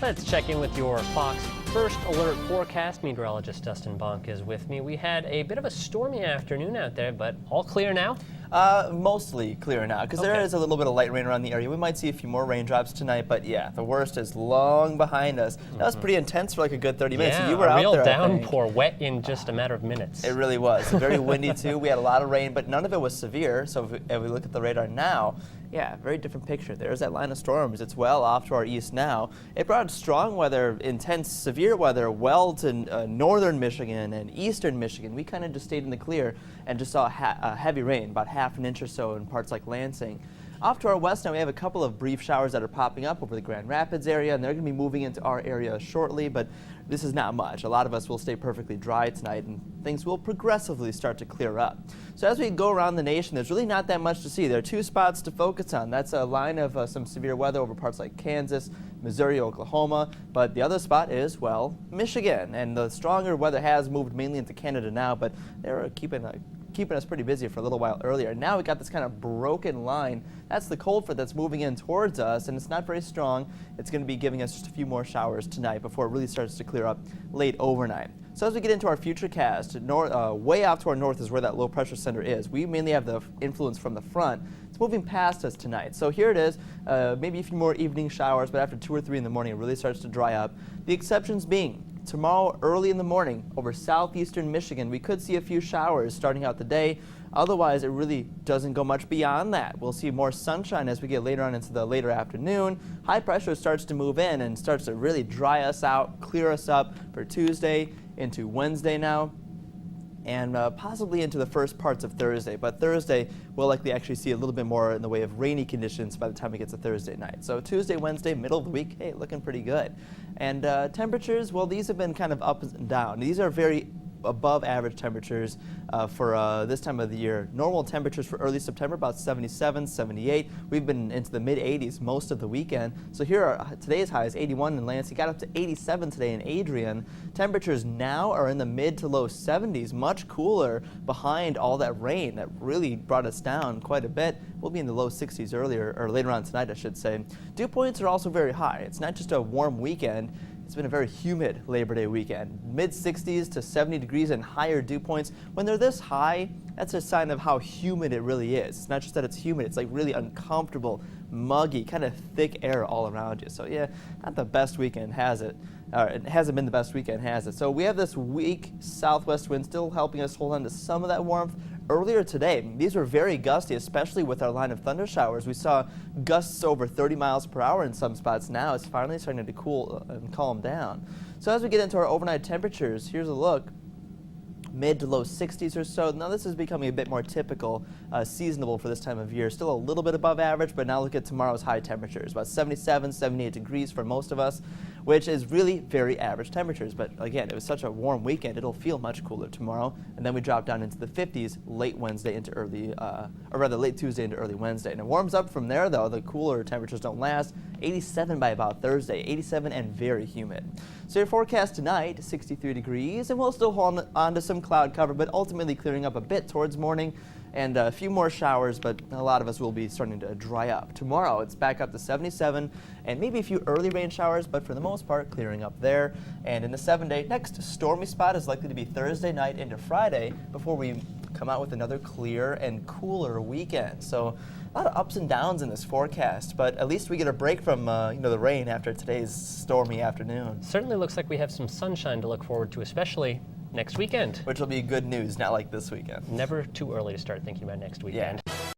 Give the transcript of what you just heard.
Let's check in with your Fox First Alert forecast. Meteorologist Dustin is with me. We had a bit of a stormy afternoon out there, but all clear now? Mostly clear now, because there is a little bit of light rain around the area. We might see a few more raindrops tonight, but yeah, the worst is long behind us. That was pretty intense for like a good 30 minutes. Yeah, You were a out real there, downpour, wet in just a matter of minutes. It really was. Very windy too. We had a lot of rain, but none of it was severe. So if we look at the radar now, yeah, very different picture. There's that line of storms. It's well off to our east now. It brought strong weather, intense, severe weather, well to northern Michigan and eastern Michigan. We kind of just stayed in the clear and just saw heavy rain, about half an inch or so in parts like Lansing. Off to our west now, we have a couple of brief showers that are popping up over the Grand Rapids area, and they're going to be moving into our area shortly, but this is not much. A lot of us will stay perfectly dry tonight, and things will progressively start to clear up. So as we go around the nation, there's really not that much to see. There are two spots to focus on. That's a line of some severe weather over parts like Kansas, Missouri, Oklahoma, but the other spot is, well, Michigan. And the stronger weather has moved mainly into Canada now, but they're keeping us pretty busy for a little while earlier. Now we got this kind of broken line. That's the cold front that's moving in towards us, and it's not very strong. It's going to be giving us just a few more showers tonight before it really starts to clear up late overnight. So as we get into our future cast, way off to our north is where that low pressure center is. We mainly have the influence from the front. It's moving past us tonight. So here it is, maybe a few more evening showers, but after 2 or 3 in the morning, it really starts to dry up. The exceptions being tomorrow early in the morning over southeastern Michigan, we could see a few showers starting out the day. Otherwise, it really doesn't go much beyond that. We'll see more sunshine as we get later on into the later afternoon. High pressure starts to move in and starts to really dry us out, clear us up for Tuesday into Wednesday now, and possibly into the first parts of Thursday. But Thursday, we'll likely actually see a little bit more in the way of rainy conditions by the time we get to Thursday night. So Tuesday, Wednesday, middle of the week, hey, looking pretty good. And temperatures, well, these have been kind of up and down. These are very above average temperatures for this time of the year. Normal temperatures for early September, about 77, 78. We've been into the mid 80s most of the weekend. So here are today's highs, 81 in Lansing, got up to 87 today in Adrian. Temperatures now are in the mid to low 70s, much cooler behind all that rain that really brought us down quite a bit. We'll be in the low 60s earlier, or later on tonight, I should say. Dew points are also very high. It's not just a warm weekend. It's been a very humid Labor Day weekend. Mid 60s to 70 degrees and higher dew points. When they're this high, that's a sign of how humid it really is. It's not just that it's humid, it's like really uncomfortable, muggy, kind of thick air all around you. So yeah, not the best weekend, has it? It hasn't been the best weekend, has it? So we have this weak southwest wind still helping us hold on to some of that warmth. Earlier today, these were very gusty, especially with our line of thunder showers. We saw gusts over 30 miles per hour in some spots. Now it's finally starting to cool and calm down. So as we get into our overnight temperatures, here's a look. Mid to low 60s or so. Now this is becoming a bit more typical, seasonable for this time of year. Still a little bit above average, but now look at tomorrow's high temperatures. About 77, 78 degrees for most of us, which is really very average temperatures. But again, it was such a warm weekend, it'll feel much cooler tomorrow. And then we drop down into the 50s late Wednesday into early, or rather late Tuesday into early Wednesday. And it warms up from there though. The cooler temperatures don't last. 87 by about Thursday, 87 and very humid. So your forecast tonight, 63 degrees, and we'll still hold on to some cloud cover, but ultimately clearing up a bit towards morning, and a few more showers, but a lot of us will be starting to dry up. Tomorrow, it's back up to 77, and maybe a few early rain showers, but for the most part, clearing up there. And in the 7-day, next stormy spot is likely to be Thursday night into Friday before we come out with another clear and cooler weekend. So a lot of ups and downs in this forecast, but at least we get a break from the rain after today's stormy afternoon. Certainly looks like we have some sunshine to look forward to, especially next weekend. Which will be good news, not like this weekend. Never too early to start thinking about next weekend. Yeah.